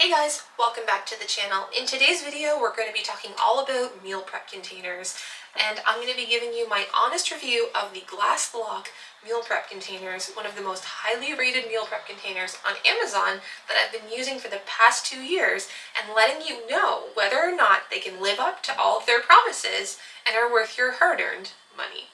Hey guys, welcome back to the channel. In today's video, we're going to be talking all about meal prep containers, and I'm going to be giving you my honest review of the Glasslock meal prep containers, one of the most highly rated meal prep containers on Amazon that I've been using for the past 2 years, and letting you know whether or not they can live up to all of their promises and are worth your hard-earned money.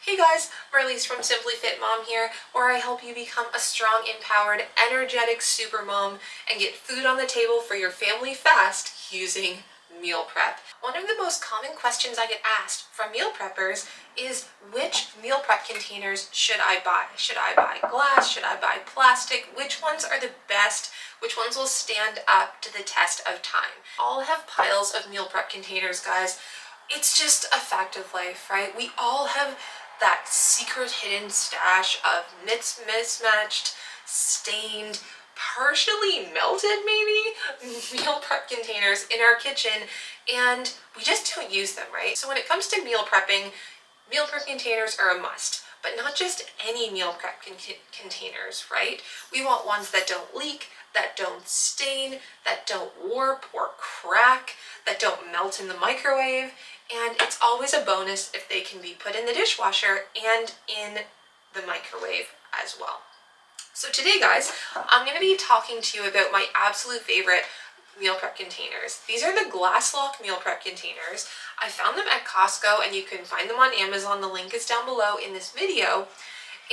Hey guys, Marliese from Simply Fit Mom here, where I help you become a strong, empowered, energetic supermom and get food on the table for your family fast using meal prep. One of the most common questions I get asked from meal preppers is, which meal prep containers should I buy? Should I buy glass? Should I buy plastic? Which ones are the best? Which ones will stand up to the test of time? All have piles of meal prep containers, guys. It's just a fact of life, right? We all have that secret hidden stash of mismatched, stained, partially melted maybe, meal prep containers in our kitchen, and we just don't use them, right? So when it comes to meal prep containers are a must, but not just any meal prep containers, right? We want ones that don't leak, that don't stain, that don't warp or crack, that don't melt in the microwave, and it's always a bonus if they can be put in the dishwasher and in the microwave as well. So today, guys, I'm going to be talking to you about my absolute favorite meal prep containers. These are the Glasslock meal prep containers. I found them at Costco, and you can find them on Amazon. The link is down below in this video.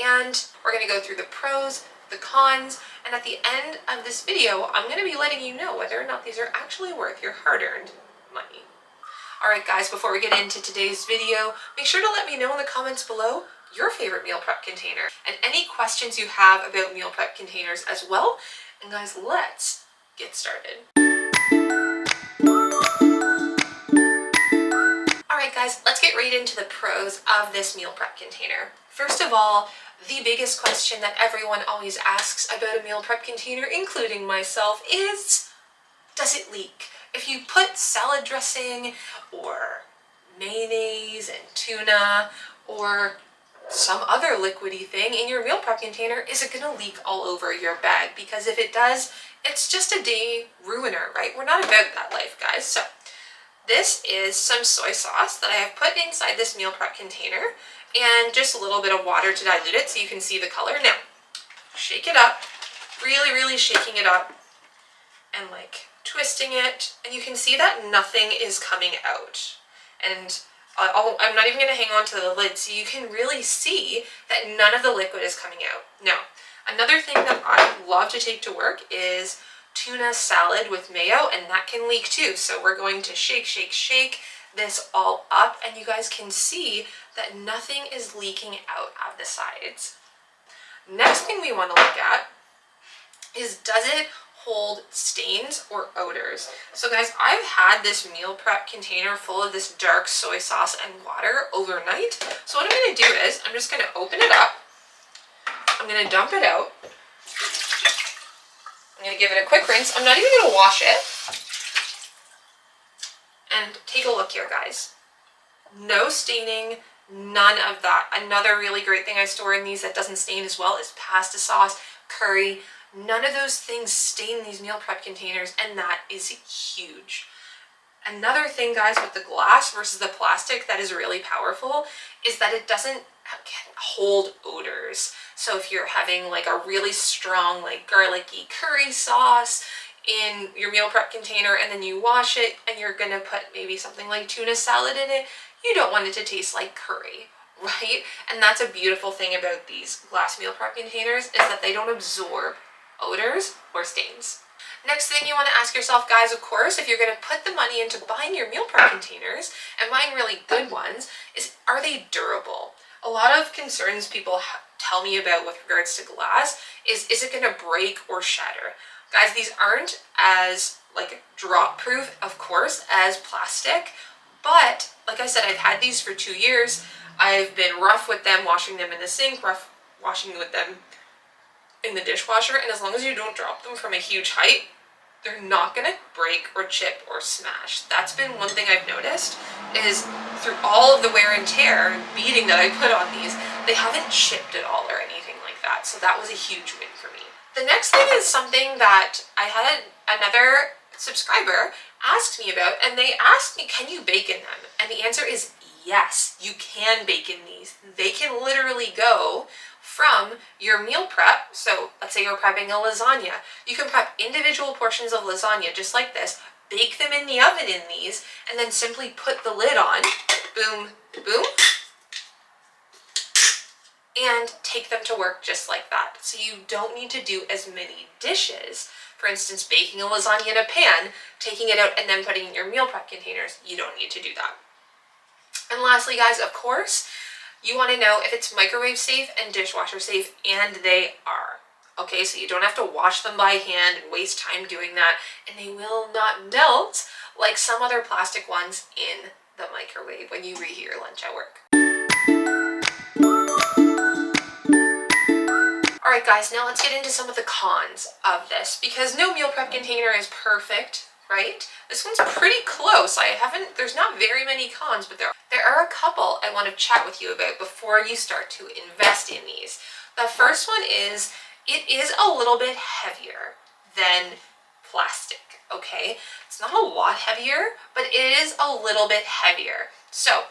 And we're going to go through the pros, the cons, and at the end of this video, I'm going to be letting you know whether or not these are actually worth your hard-earned money. Alright guys, before we get into today's video, make sure to let me know in the comments below your favorite meal prep container and any questions you have about meal prep containers as well. And guys, let's get started. Alright guys, let's get right into the pros of this meal prep container. First of all, the biggest question that everyone always asks about a meal prep container, including myself, is, does it leak? If you put salad dressing or mayonnaise and tuna or some other liquidy thing in your meal prep container, is it gonna leak all over your bag? Because if it does, it's just a day ruiner, right? We're not about that life, guys. So this is some soy sauce that I have put inside this meal prep container, and just a little bit of water to dilute it so you can see the color. Now, shake it up, really shaking it up, and like twisting it, and you can see that nothing is coming out. And I'm not even going to hang on to the lid, so you can really see that none of the liquid is coming out. Now, another thing that I love to take to work is tuna salad with mayo, and that can leak too. So we're going to shake this all up, and you guys can see that nothing is leaking out of the sides. Next thing we want to look at is, does it hold stains or odors? So guys, I've had this meal prep container full of this dark soy sauce and water overnight. So what I'm going to do is, I'm just going to open it up. I'm going to dump it out. I'm going to give it a quick rinse. I'm not even going to wash it. And take a look here, guys. No staining, none of that. Another really great thing I store in these that doesn't stain as well is pasta sauce, curry. None of those things stain these meal prep containers, and that is huge. Another thing, guys, with the glass versus the plastic that is really powerful is that it doesn't hold odors. So if you're having like a really strong, like garlicky curry sauce in your meal prep container, and then you wash it and you're gonna put maybe something like tuna salad in it, you don't want it to taste like curry, right? And that's a beautiful thing about these glass meal prep containers, is that they don't absorb odors or stains. Next thing you want to ask yourself, guys, of course, if you're going to put the money into buying your meal prep containers and buying really good ones, is, are they durable? A lot of concerns people tell me about with regards to glass is it going to break or shatter? Guys, these aren't as like drop proof, of course, as plastic, but like I said, I've had these for 2 years. I've been rough with them, washing them in the sink, rough washing with them in the dishwasher, and as long as you don't drop them from a huge height, they're not gonna break or chip or smash. That's been one thing I've noticed, is through all of the wear and tear and beating that I put on these, they haven't chipped at all or anything like that. So that was a huge win for me. The next thing is something that I had another subscriber asked me about, and they asked me, can you bake in them? And the answer is yes, you can bake in these. They can literally go from your meal prep. So let's say you're prepping a lasagna. You can prep individual portions of lasagna just like this, bake them in the oven in these, and then simply put the lid on, boom, boom, and take them to work just like that. So you don't need to do as many dishes. For instance, baking a lasagna in a pan, taking it out and then putting it in your meal prep containers. You don't need to do that. And lastly, guys, of course, you want to know if it's microwave safe and dishwasher safe, and they are. Okay, so you don't have to wash them by hand and waste time doing that, and they will not melt like some other plastic ones in the microwave when you reheat your lunch at work. Alright guys, now let's get into some of the cons of this, because no meal prep container is perfect, right? This one's pretty close. There's not very many cons, but there are a couple I want to chat with you about before you start to invest in these. The first one is, it is a little bit heavier than plastic, okay? It's not a lot heavier, but it is a little bit heavier. So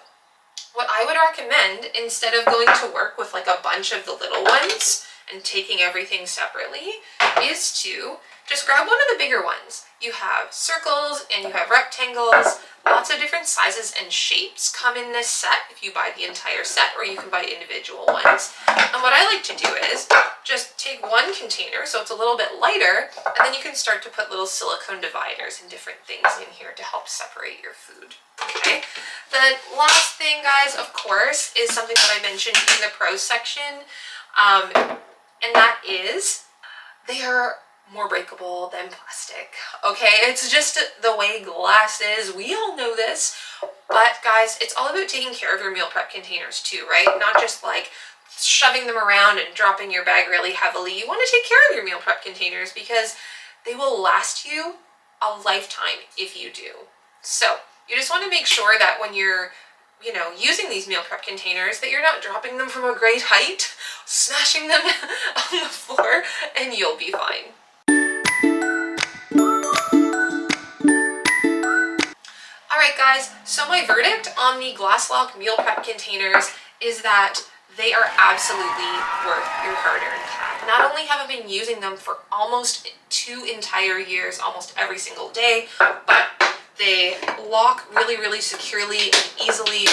what I would recommend, instead of going to work with like a bunch of the little ones and taking everything separately, is to just grab one of the bigger ones. You have circles and you have rectangles, lots of different sizes and shapes come in this set if you buy the entire set, or you can buy individual ones. And what I like to do is just take one container, so it's a little bit lighter, and then you can start to put little silicone dividers and different things in here to help separate your food. Okay. The last thing, guys, of course, is something that I mentioned in the pros section, and that is they are more breakable than plastic. Okay, it's just the way glass is. We all know this, but guys, it's all about taking care of your meal prep containers too, right? Not just like shoving them around and dropping your bag really heavily. You want to take care of your meal prep containers because they will last you a lifetime if you do. So you just want to make sure that when you're using these meal prep containers, that you're not dropping them from a great height, smashing them on the floor, and you'll be fine. Alright guys, so my verdict on the Glasslock meal prep containers is that they are absolutely worth your hard-earned cash. Not only have I been using them for almost 2 entire years, almost every single day, but they lock really, really securely and easily.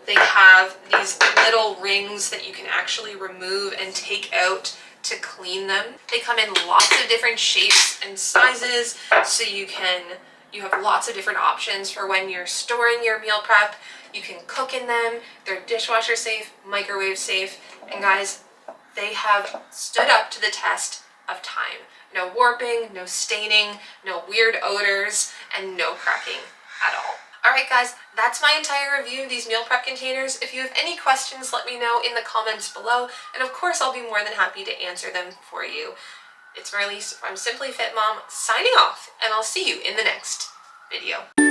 They have these little rings that you can actually remove and take out to clean them. They come in lots of different shapes and sizes, so you have lots of different options for when you're storing your meal prep. You can cook in them. They're dishwasher safe, microwave safe, and guys, they have stood up to the test of time. No warping, no staining, no weird odors, and no cracking at all. Alright guys, that's my entire review of these meal prep containers. If you have any questions, let me know in the comments below, and of course I'll be more than happy to answer them for you. It's Marliese from Simply Fit Mom signing off, and I'll see you in the next video.